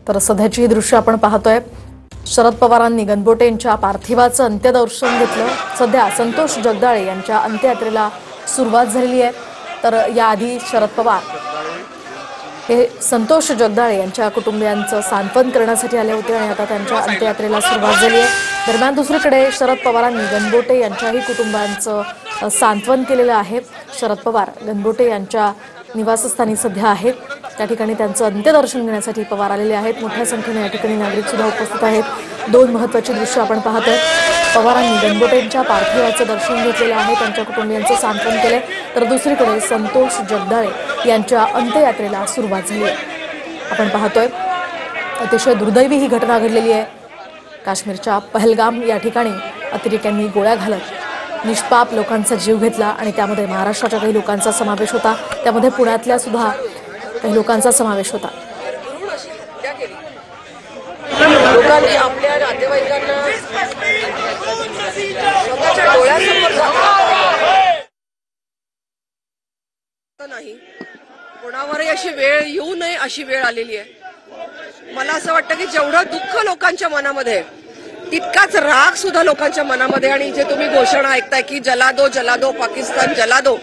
तर सध्याची ही दृश्य आपण पाहतोय। शरद पवारांनी गणबोटे यांच्या पार्थिवाचं अंत्यदर्शन घेतलं। सध्या संतोष जगदाळे यांच्या अंत्ययात्रेला सुरुवात झालेली आहे। तर याआधी शरद पवार हे संतोष जगदाळे यांच्या कुटुंबियांचं सांत्वन करण्यासाठी आले होते आणि आता त्यांच्या अंत्ययात्रेला सुरुवात झाली आहे। दरम्यान दुसरीकडे शरद पवारांनी गणबोटे यांच्याही कुटुंबांचं सांत्वन केलेलं आहे। शरद पवार गणबोटे यांच्या निवासस्थानी सध्या आहेत। त्या ठिकाणी त्यांचं अंत्यदर्शन घेण्यासाठी पवार आलेले आहेत। मोठ्या संख्येने या ठिकाणी नागरिक सुद्धा उपस्थित आहेत। दोन महत्त्वाची दृश्य आपण पाहतोय। पवारांनी गणबोटेंच्या पार्थिवाचं दर्शन घेतलेलं आहे, त्यांच्या कुटुंबियांचं सांत्वन केले। तर दुसरीकडे संतोष जगदाळे यांच्या अंत्ययात्रेला सुरुवात झाली आहे। आपण पाहतोय अतिशय दुर्दैवी ही घटना घडलेली आहे। काश्मीरच्या पहलगाम या ठिकाणी अतिरेक्यांनी गोळ्या घालत निष्पाप लोकांचा जीव घेतला आणि त्यामध्ये महाराष्ट्राच्या काही लोकांचा समावेश होता। त्यामध्ये पुण्यातल्या सुद्धा काही लोकांचा समावेश होता। लोकांनी आपल्या नातेवाईकांना स्वतःच्या डोळ्यासमोर नाही, कोणावरही अशी वेळ येऊ नये अशी वेळ आलेली आहे। मला असं वाटतं की जेवढं दुःख लोकांच्या मनामध्ये तितकाच राग सुद्धा लोकांच्या मनामध्ये, आणि जे तुम्ही घोषणा ऐकताय की जला दो पाकिस्तान जला दो,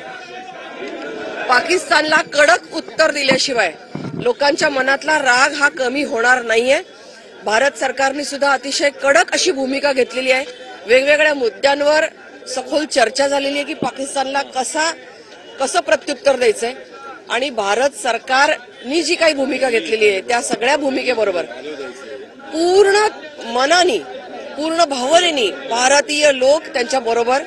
पाकिस्तानला कडक उत्तर दिल्याशिवाय लोकांच्या मनातला राग हा कमी होणार नाहीये। भारत सरकारने सुद्धा अतिशय कडक अशी भूमिका घेतलेली आहे। वेगवेगळ्या मुद्द्यांवर सखोल चर्चा झालेली आहे की पाकिस्तानला कसं प्रत्युत्तर द्यायचंय, आणि भारत सरकारनी जी काही भूमिका घेतलेली आहे त्या सगळ्या भूमिकेबरोबर पूर्ण मनाने पूर्ण भावनेने भारतीय लोक त्यांच्या बरोबर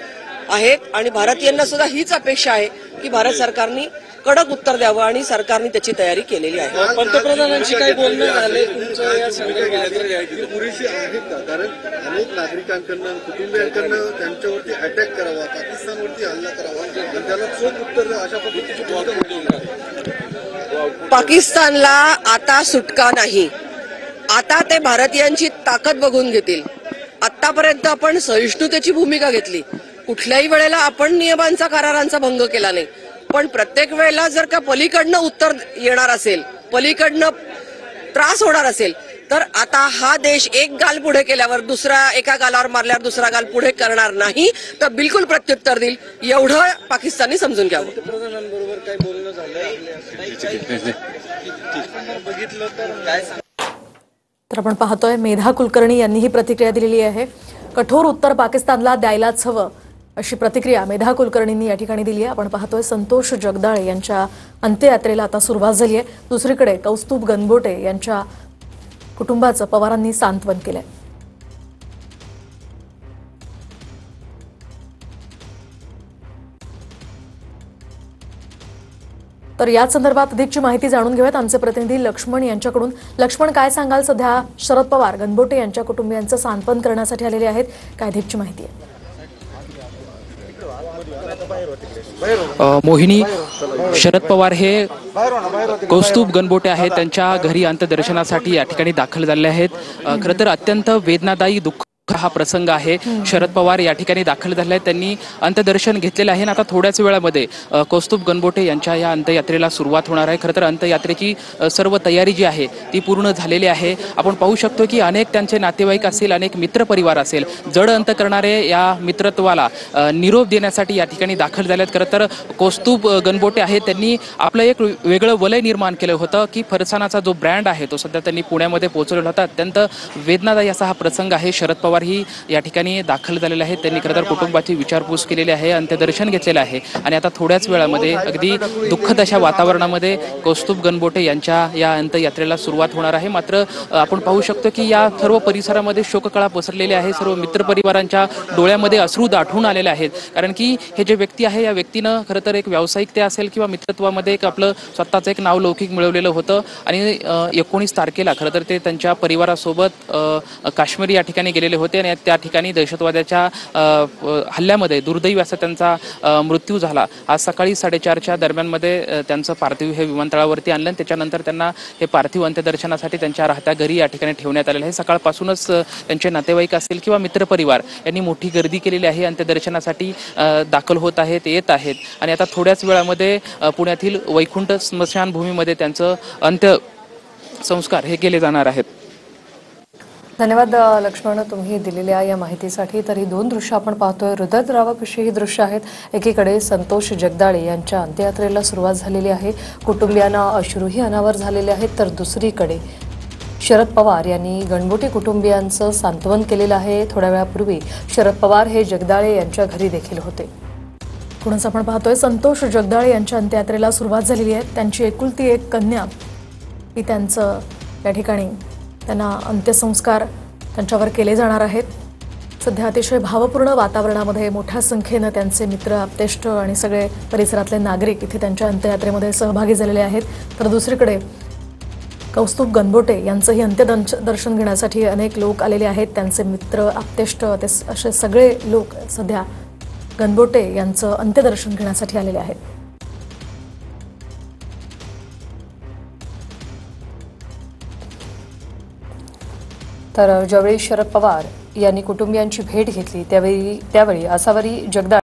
आहेत। आणि भारतीयांना सुद्धा हीच अपेक्षा आहे की भारत सरकारने कडक उत्तर द्यावं, आणि सरकारने त्याची तयारी केलेली आहे। पंतप्रधानांशी काही बोलणं झालंय तुमचं या संदर्भात? पुरेशी आहेत का? कारण अनेक नागरिकांकडनं कुटुंबियांकडनं त्यांच्यावरती अटॅक करावा, पाकिस्तानवरती हल्ला करावा आणि त्याला चोख उत्तर द्यावं अशा पद्धतीची पाकिस्तानला आता सुटका नाही। आता ते भारतीयांची ताकद बघून घेतील। आतापर्यंत आपण सहिष्णुतेची भूमिका घेतली, कुठल्याही वेळेला आपण नियमांचा करारांचा भंग केला नाही, पण प्रत्येक वेळेला जर का पलीकडनं उत्तर येणार असेल, पलीकडनं त्रास होणार असेल, तर आता हा देश एक गाल पुढे केल्यावर एका गालावर मारल्यावर दुसरा गाल पुढे करणार नाही, तर बिलकुल प्रत्युत्तर देईल, एवढं पाकिस्तानने समजून घ्यावं। पंतप्रधानांबरोबर काय बोलणं झालं बघितलं तर काय? तर आपण पाहतोय मेधा कुलकर्णी यांनी ही प्रतिक्रिया दिलेली आहे। कठोर उत्तर पाकिस्तानला द्यायलाच हवं अशी प्रतिक्रिया मेधा कुलकर्णींनी या ठिकाणी दिली आहे। आपण पाहतोय संतोष जगदाळे यांच्या अंत्ययात्रेला आता सुरुवात झाली आहे। दुसरीकडे कौस्तुभ गणबोटे यांच्या कुटुंबाचं पवारांनी सांत्वन केलंय। तर या संदर्भात अधिकची माहिती जाणून घेऊयात आमचे प्रतिनिधी लक्ष्मण यांच्याकडून। लक्ष्मण, काय सांगाल? सध्या शरद पवार गणबोटे यांच्या कुटुंबियांचं सांत्वन करण्यासाठी आलेले आहेत, काय अधिकची माहिती आहे? मोहिनी, शरद पवार हे कौस्तुभ गणबोटे आहेत, त्यांच्या घरी अंत्यदर्शनासाठी या ठिकाणी दाखल झाले आहेत। खरं तर अत्यंत वेदनादायी दुःख हा प्रसंग आहे। शरद पवार या ठिकाणी दाखल झाले आहेत, त्यांनी अंत्यदर्शन घेतलेलं आहे। आता थोड्याच वेळामध्ये कौस्तुभ गणबोटे यांच्या या अंत्ययात्रेला सुरुवात होणार आहे। खरं तर अंत्ययात्रेची सर्व तयारी जी आहे ती पूर्ण झालेली आहे। आपण पाहू शकतो की अनेक त्यांचे नातेवाईक असेल, अनेक मित्रपरिवार असेल, जड अंत करणारे या मित्रत्वाला निरोप देण्यासाठी या ठिकाणी दाखल झाले आहेत। खरं तर कौस्तुभ गणबोटे आहेत, त्यांनी आपलं एक वेगळं वलय निर्माण केलं होतं की फरसाणाचा जो ब्रँड आहे तो सध्या त्यांनी पुण्यामध्ये पोहोचवलेला होता। अत्यंत वेदनादायी असा हा प्रसंग आहे। शरद पवार ही या ठिकाणी दाखल झालेले आहेत, त्यांनी खरं तर कुटुंबाची विचारपूस केलेली आहे, अंत्यदर्शन घेतलेलं आहे आणि आता थोड्याच वेळामध्ये अगदी दुःखद अशा वातावरणामध्ये कौस्तुभ गणबोटे यांच्या या अंत्ययात्रेला सुरुवात होणार आहे। मात्र आपण पाहू शकतो की या सर्व परिसरामध्ये शोककळा पसरलेली आहे। सर्व मित्रपरिवारांच्या डोळ्यामध्ये अश्रू दाटून आलेले आहेत, कारण की हे जे व्यक्ती आहे या व्यक्तीनं खरं तर एक व्यावसायिकता असेल किंवा मित्रत्वामध्ये एक आपलं स्वतःचं एक नाव लौकिक मिळवलेलं होतं आणि 19 तारखेला खरं तर ते त्यांच्या परिवारासोबत काश्मीर या ठिकाणी गेलेले होते आणि त्या ठिकाणी दहशतवाद्याच्या हल्ल्यामध्ये दुर्दैवी असा त्यांचा मृत्यू झाला। आज सकाळी 4:30च्या दरम्यानमध्ये त्यांचं पार्थिव हे विमानतळावरती आणलं आणि त्याच्यानंतर त्यांना हे पार्थिव अंत्यदर्शनासाठी त्यांच्या राहत्या घरी या ठिकाणी ठेवण्यात आलेलं आहे। सकाळपासूनच त्यांचे नातेवाईक असतील किंवा मित्रपरिवार यांनी मोठी गर्दी केलेली आहे, अंत्यदर्शनासाठी दाखल होत आहेत, येत आहेत आणि आता थोड्याच वेळामध्ये पुण्यातील वैकुंठ स्मशानभूमीमध्ये त्यांचं संस्कार हे केले जाणार आहेत. धन्यवाद लक्ष्मण, तुम्ही दिलेल्या या माहितीसाठी. तर ही दोन दृश्य आपण पाहतोय, हृदयद्रावक अशी ही दृश्य आहेत. एकीकडे संतोष जगदाळे यांच्या अंत्ययात्रेला सुरुवात झालेली आहे, कुटुंबियांना अश्रूही अनावर झालेले आहेत. तर दुसरीकडे शरद पवार यांनी गणबोटे कुटुंबियांचं सांत्वन केलेलं आहे. थोड्या वेळापूर्वी शरद पवार हे जगदाळे यांच्या घरी देखील होते. पुढेच आपण पाहतोय संतोष जगदाळे यांच्या अंत्ययात्रेला सुरुवात झालेली आहे. त्यांची एकुलती एक कन्या ही त्यांचं या ठिकाणी त्यांना अंत्यसंस्कार त्यांच्यावर केले जाणार आहेत. सध्या अतिशय भावपूर्ण वातावरणामध्ये मोठ्या संख्येनं त्यांचे मित्र, आप्तेष्ट आणि सगळे परिसरातले नागरिक इथे त्यांच्या अंत्ययात्रेमध्ये सहभागी झालेले आहेत. तर दुसरीकडे कौस्तुभ गणबोटे यांचंही अंत्यदर्शन घेण्यासाठी अनेक लोक आलेले आहेत. त्यांचे मित्र, आप्तेष्ट असे सगळे लोक सध्या गणबोटे यांचं अंत्यदर्शन घेण्यासाठी आलेले आहेत. तर ज्यावेळी शरद पवार यांनी कुटुंबियांची भेट घेतली त्यावेळी आसावरी जगदाळे